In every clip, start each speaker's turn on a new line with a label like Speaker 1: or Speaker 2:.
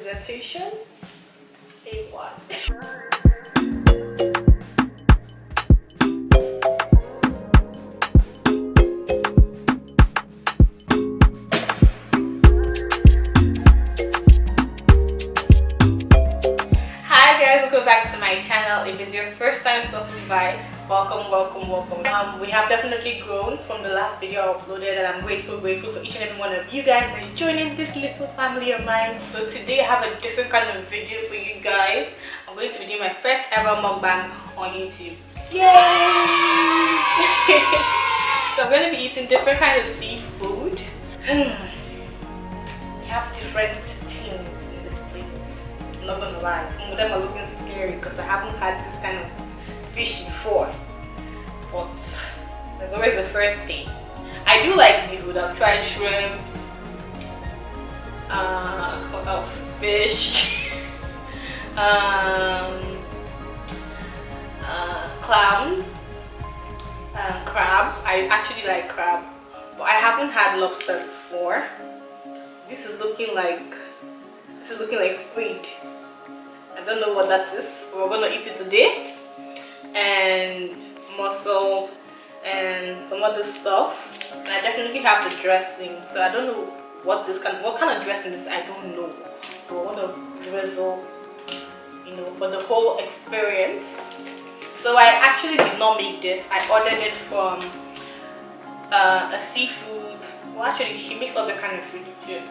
Speaker 1: presentation. A1. Hi guys, welcome back to my channel. If it's your first time stopping by, welcome. We have definitely grown from the last video I uploaded, and I'm grateful for each and every one of you guys that are joining this little family of mine. So today I have a different kind of video for you guys. I'm going to be doing my first ever mukbang on YouTube. Yay! So I'm going to be eating different kinds of seafood. We have different things in this plate. I'm not gonna lie, some of them are looking scary because I haven't had this kind of fish before, but there's always the first day. I do like seafood. I've tried shrimp, what else? Fish, clams, crab. I actually like crab, but I haven't had lobster before. This is looking like squid. I don't know what that is, but we're gonna eat it today. And mussels and some other stuff. And I definitely have the dressing, so I don't know what kind of dressing is. I don't know, but I want to drizzle, for the whole experience. So I actually did not make this. I ordered it from a seafood. Well, actually, she makes other kind of food too,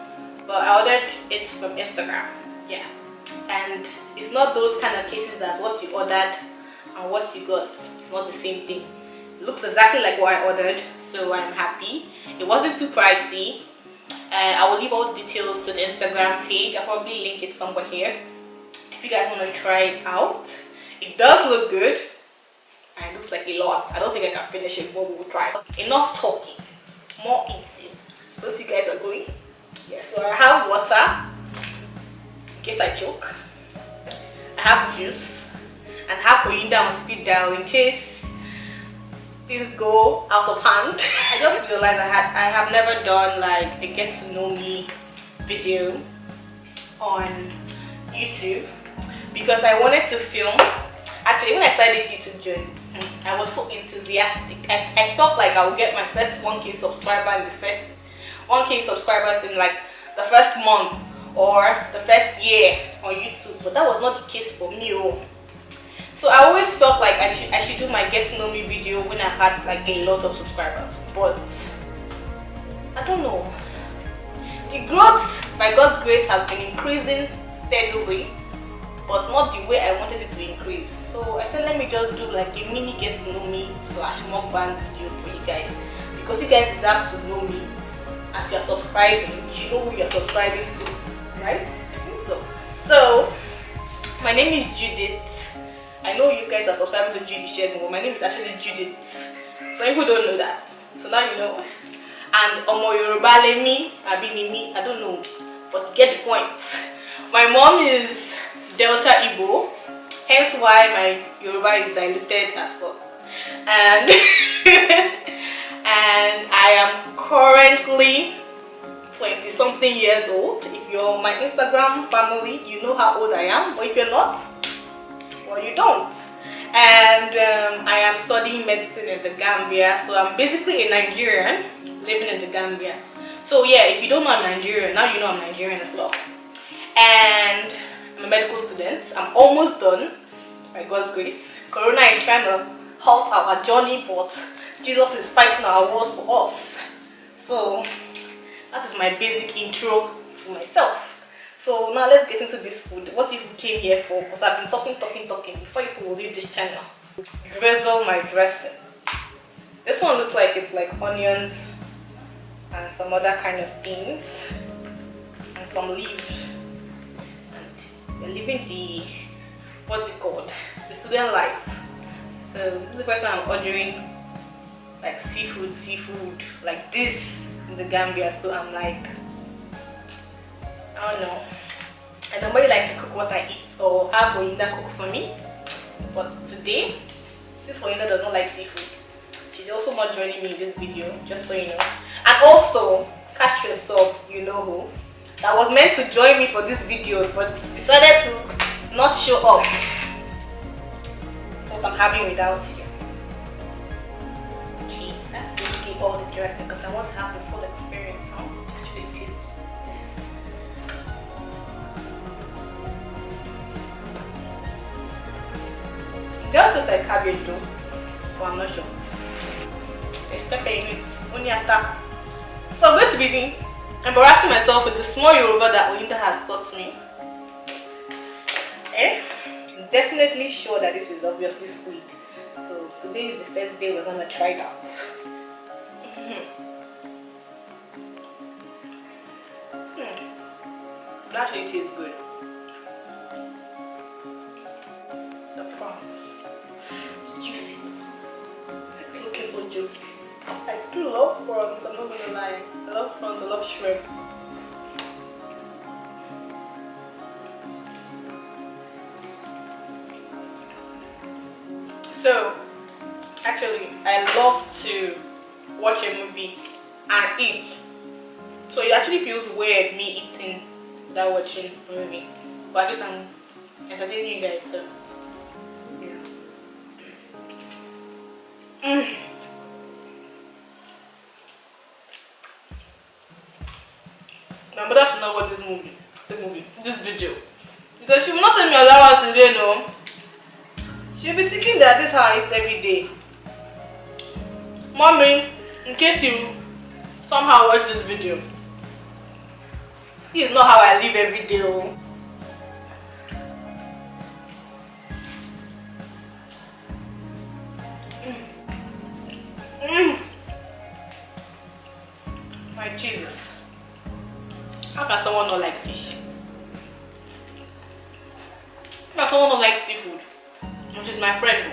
Speaker 1: but I ordered it from Instagram. Yeah, and it's not those kind of cases that what you ordered and what you got, it's not the same thing. It looks exactly like what I ordered, so I'm happy. It wasn't too pricey, and I will leave all the details to the Instagram page. I'll probably link it somewhere here if you guys want to try it out. It does look good, and it looks like a lot. I don't think I can finish it, but we will try. Enough talking, more eating. Both you guys are going. Yeah, so I have water in case I choke. I have juice and have Koyinda on speed dial in case things go out of hand. I just realized I have never done like a get to know me video on YouTube because I wanted to film. Actually, when I started this YouTube journey, I was so enthusiastic. I felt like I would get my first 1K subscriber in the first 1K subscribers in like the first month or the first year on YouTube, but that was not the case for me. So I always felt like I should do my get to know me video when I had like a lot of subscribers, but I don't know. The growth by God's grace has been increasing steadily, but not the way I wanted it to increase. So I said let me just do like a mini get to know me / mukbang video for you guys, because you guys deserve to know me. As you're subscribing, you should know who you're subscribing to, right? I think so. So my name is Judith. I know you guys are subscribing to Judy Shegun, but my name is actually Judith. Some people don't know that. So now you know. And Omo Yoruba Lemi, Abinimi, I don't know. But you get the point. My mom is Delta Igbo, hence why my Yoruba is diluted as well. And and I am currently 20 something years old. If you're my Instagram family, you know how old I am. But if you're not, well, you don't. And I am studying medicine in the Gambia, so I'm basically a Nigerian living in the Gambia. So yeah, if you don't know I'm Nigerian, now you know I'm Nigerian as well. And I'm a medical student. I'm almost done by God's grace. Corona is trying to halt our journey, but Jesus is fighting our wars for us. So that is my basic intro to myself. So now let's get into this food. What you came here for? Because I've been talking before you will leave this channel. Drizzle my dressing. This one looks like it's like onions and some other kind of beans and some leaves. And they're living the, what's it called? The student life. So this is the first time I'm ordering like seafood like this in the Gambia. So I'm like, I don't know. I normally like to cook what I eat or have Koyinda cook for me. But today, since Koyinda does not like seafood, she's also not joining me in this video, just so you know. And also, catch yourself, you know who. that was meant to join me for this video but decided to not show up. So I'm having without you. Okay, that's basically all the dressing because I want to have the full experience. I want to actually taste this. It just tastes like cabbage though, but I'm not sure. There's pepper in it, oniata. So I'm going to be embarrassing myself with the small Yoruba that Oyinda has taught me. I'm definitely sure that this is obviously sweet. So today is the first day we're gonna try it out. It actually tastes good. The prawns, juicy prawns. It's looking so juicy. I do love prawns, I'm not gonna lie. I love prawns, I love shrimp. So, actually, I love to watch a movie and eat. So it actually feels weird me eating without watching a movie. But at least I'm entertaining you guys, so yeah. My mother should not watch this video. Because she will not send me allowance today, no. She'll be thinking that this is how I eat every day. Mommy, in case you somehow watch this video, this is not how I live every day. Oh. My Jesus. How can someone not like fish? How can someone not like seafood? Which is my friend.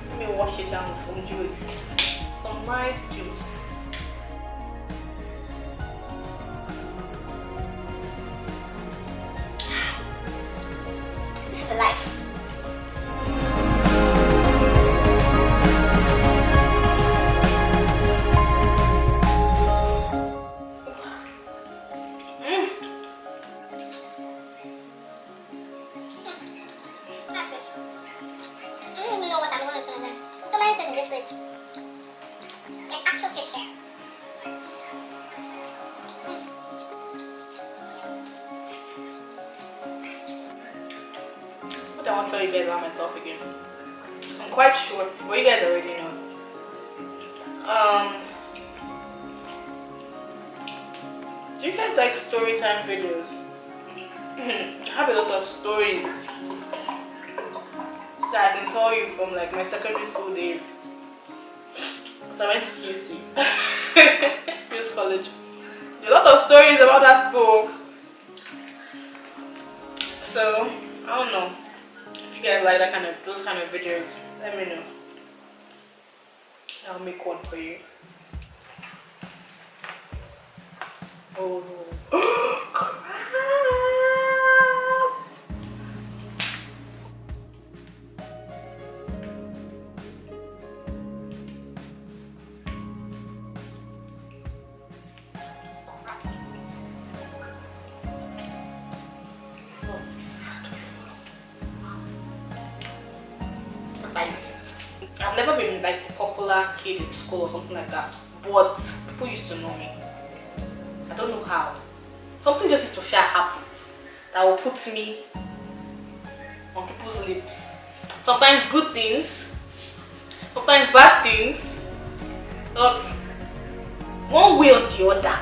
Speaker 1: Let me wash it down with some juice. Some nice juice. This is the life. I won't tell you guys about myself again. I'm quite short, but you guys already know. Do you guys like story time videos? I have a lot of stories that I can tell you from like my secondary school days. So I went to QC, Queen's College. A lot of stories about that school. So I don't know. If you guys like those kind of videos, let me know. I'll make one for you. Oh, crap! I've never been like a popular kid in school or something like that, but people used to know me. I don't know how. Something just used to happen that will put me on people's lips. Sometimes good things, sometimes bad things, but one way or the other.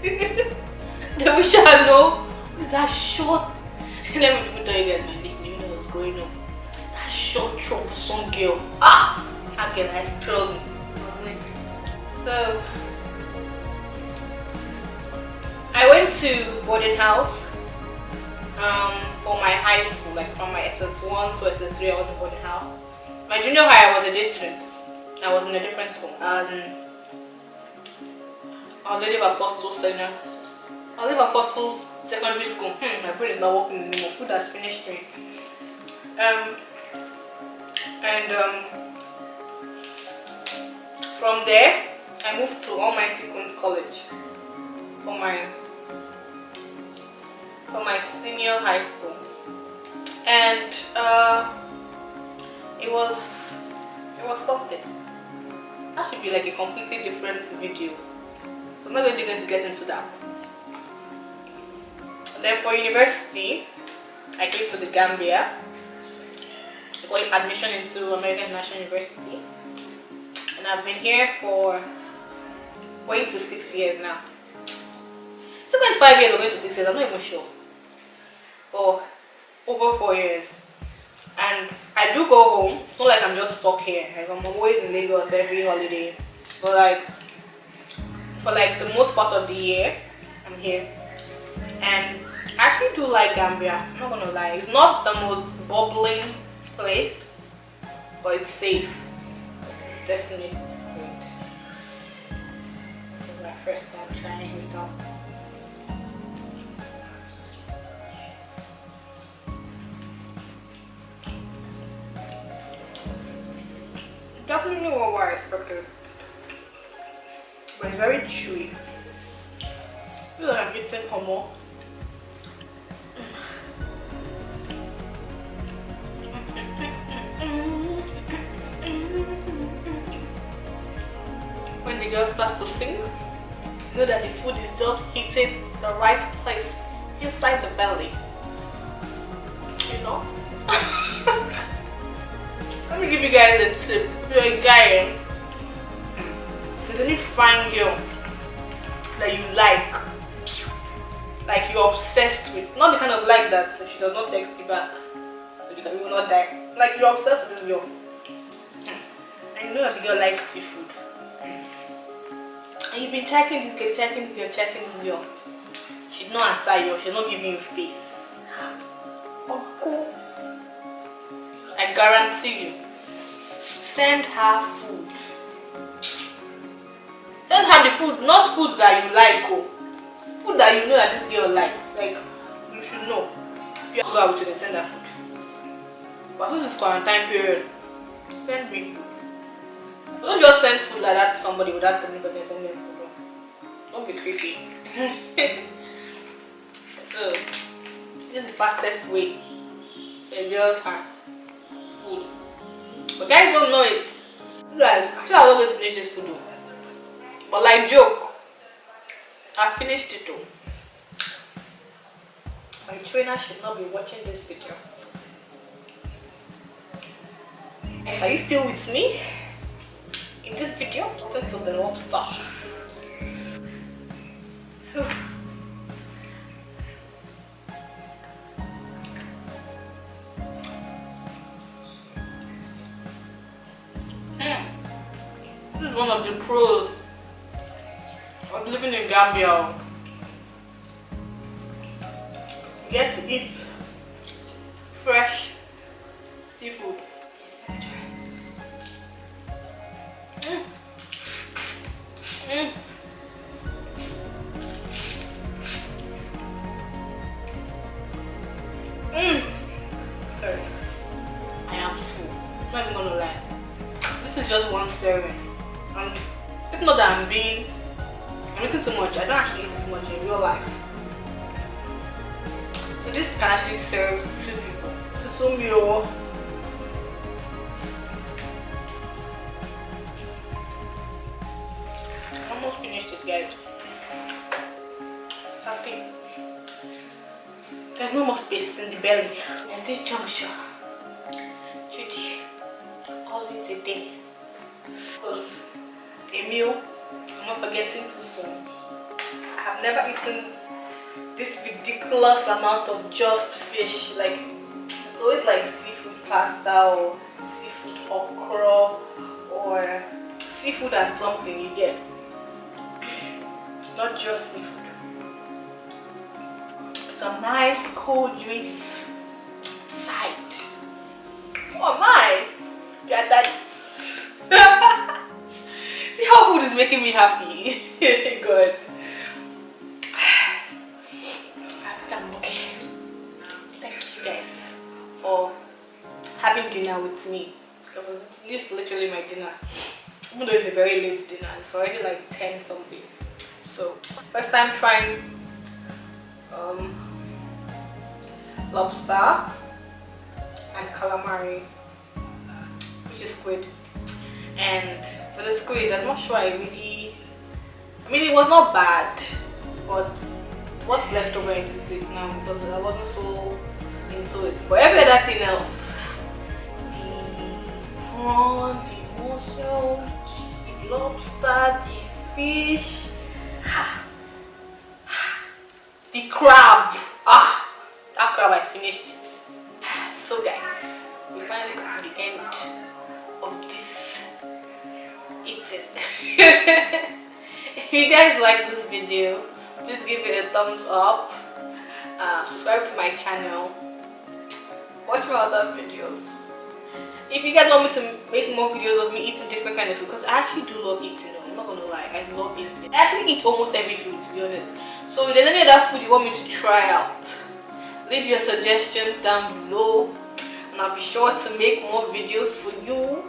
Speaker 1: They wish I know. Is that short? Let me tell you guys my nickname. You know what's going on. That short troublesome girl. Ah! How can I tell you? So I went to boarding house for my high school, like from my SS1 to SS3 I was in boarding house. My junior high I was a day student. I was in a different school. Our Lady of Apostles, secondary school. My brain is not working anymore. Food has finished me. And from there, I moved to Almighty Queen's College for my senior high school, and it was something. That should be like a completely different video, so I'm not really going to get into that. And then for university, I came to the Gambia. I got admission into American National University, and I've been here for going to 6 years now. It's going to 5 years or going to 6 years, I'm not even sure. For over 4 years. And I do go home. It's not like I'm just stuck here. Like I'm always in Lagos every holiday. But like for like the most part of the year, I'm here. And I actually do like Gambia. I'm not gonna lie. It's not the most bubbling place, but it's safe. It's definitely good. This is my first time trying it out. Definitely not what I expected, but it's very chewy. I feel like I'm eating homo. When the girl starts to sing, you know that the food is just hitting the right place inside the belly. You know? Let me give you guys a tip. If you're a guy, there's any fine girl that you like you're obsessed with. Not the kind of like that if she does not text you back, you will not die. Like you're obsessed with this girl. And you know that the girl likes seafood. And you've been checking this girl. She's not answer you, she's not giving you face. Oh, cool. I guarantee you, send her food. Send her the food, not food that you like, oh. Food that you know that this girl likes. Like, you should know. If you go out with you, send her food. But this is quarantine period. Send me food. Don't just send food like that to somebody without telling the person sending food. Don't be creepy. So, this is the fastest way to a girl's heart. Food. But guys don't know it. You guys, actually I was always finish this food though. But like joke, I finished it though. My trainer should not be watching this video. Guys, are you still with me? In this video, listen to the lobster. This is one of the pros of living in Gambia. You get to eat fresh seafood. I am full. I'm not even gonna lie. This is just one serving. And if not that I'm eating too much, I don't actually eat this much in real life. So this can actually serve 2 people. This is so meal. I'm almost finished it, guys. Something. There's no more space in the belly. At this juncture, Judy, always a day. Because a meal, I'm not forgetting too soon. I have never eaten this ridiculous amount of just fish. Like, it's always like seafood pasta or seafood okra or seafood and something you get. Not just seafood. Some nice cold drinks side. Oh my! Got that. See how food is making me happy. Good. having dinner with me, because it's literally my dinner. Even though it's a very late dinner, it's already like 10 something. So first time trying lobster and calamari, which is squid. And for the squid, I'm not sure I mean it was not bad, but what's left over in this plate now, because I wasn't so into it. But every other thing else, the prawn, the mussel, the lobster, the fish, the crab, that crab, I finished it. So guys, we finally got to the end of this eating. If you guys like this video, please give it a thumbs up, subscribe to my channel, watch my other videos. If you guys want me to make more videos of me eating different kind of food, because I actually do love eating, I'm not gonna lie, I love eating. I actually eat almost every food, to be honest. So if there's any other food you want me to try out, leave your suggestions down below and I'll be sure to make more videos for you.